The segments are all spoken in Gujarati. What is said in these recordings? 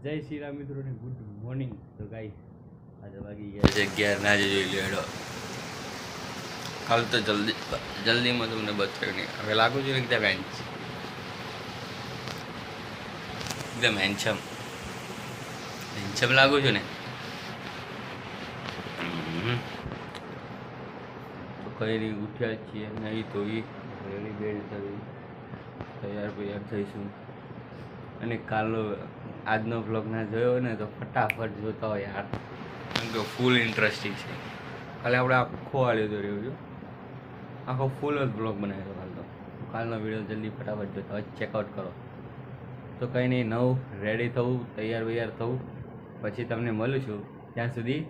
જય શ્રી રામ મિત્રોને ગુડ મોર્નિંગ. તો ગાઈસ આજે વાગી ગયા છે 11 ના જોઈ લો. કાલ તો જલ્દીમાં તમને બતાવ્યું નહીં. હવે લાગુ છું ને એકદમ હેન્ડસમ લાગુ છું ને. તો કઈ નહીં, ઉઠ્યા છીએ નહીં તો રેડી બેડ થઈ તૈયાર થઈશું. અને કાલનો આજનો બ્લોગ ના જોયો ને તો ફટાફટ જોતા હોય યાર, કેમ કે ફૂલ ઇન્ટરેસ્ટિંગ છે. કાલે આપણે આખો આલ્યો તો રહ્યો છું, આખો ફૂલ જ બ્લોગ બનાવ્યો કાલ તો. કાલનો વિડીયો જલ્દી ફટાફટ જોતા હોય, ચેકઆઉટ કરો. તો કંઈ નહીં, રેડી થવું, તૈયાર થવું, પછી તમને મળું છું. ત્યાં સુધી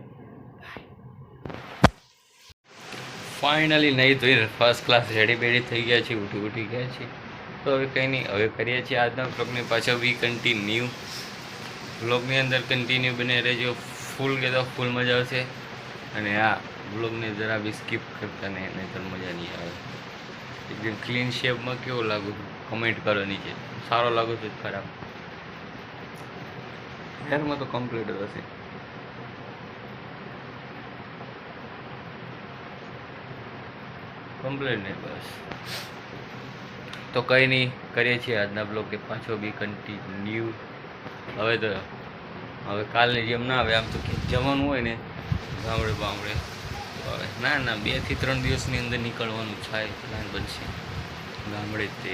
ફાઇનલી નહીં ધોઈ ફર્સ્ટ ક્લાસ રેડી થઈ ગયા છે, ઉઠી ગયા છે. તો હવે કંઈ નહીં, હવે કરીએ છીએ આજના બ્લોગની પાછો વી કન્ટિન્યુ. બ્લોગની અંદર કન્ટિન્યુ બને રહેજો, ફૂલ કહેતો ફૂલ મજા આવશે. અને આ બ્લોગને જરા બી સ્કીપ કરતા નહીં તો મજા નહીં આવે. એકદમ ક્લીન શેપમાં કેવો લાગુ કમેન્ટ કરો નીચે. સારો લાગુ છે ખરાબ? હેરમાં તો કમ્પ્લીટ હશે. કમ્પ્લીટ નહીં બસ. તો કંઈ નહીં, કરીએ છીએ આજના બ્લોગ કે પાછો બી કન્ટિન્યુ. હવે કાલની જેમ ના આવે, આમ તો ક્યાંક જવાનું હોય ને ગામડે હવે ના 2 થી 3 દિવસની અંદર નીકળવાનું થાય, પ્લાન બનશે ગામડે જ. તે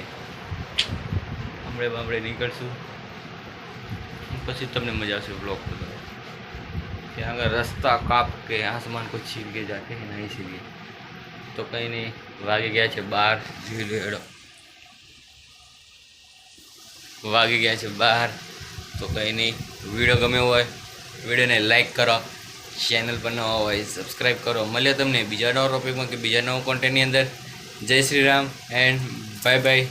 ગામડે નીકળશું, પછી તમને મજા આવશે બ્લોગ તો. ત્યાં આગળ રસ્તા કાપ કે આસમાન કોઈ છીલ કે જાકે નહીં છીલે. તો કંઈ નહીં, વાગી ગયા છે 12. વાગી ગયા છે 12. તો કંઈ નહીં, વિડીયો ગમ્યો હોય વિડીયોને લાઈક કરો, ચેનલ પર નવા હોય સબસ્ક્રાઈબ કરો. મળ્યા તમને બીજા નવા ટોપિકમાં કે બીજા નવા કોન્ટેન્ટની અંદર. જય Shri Ram and bye bye.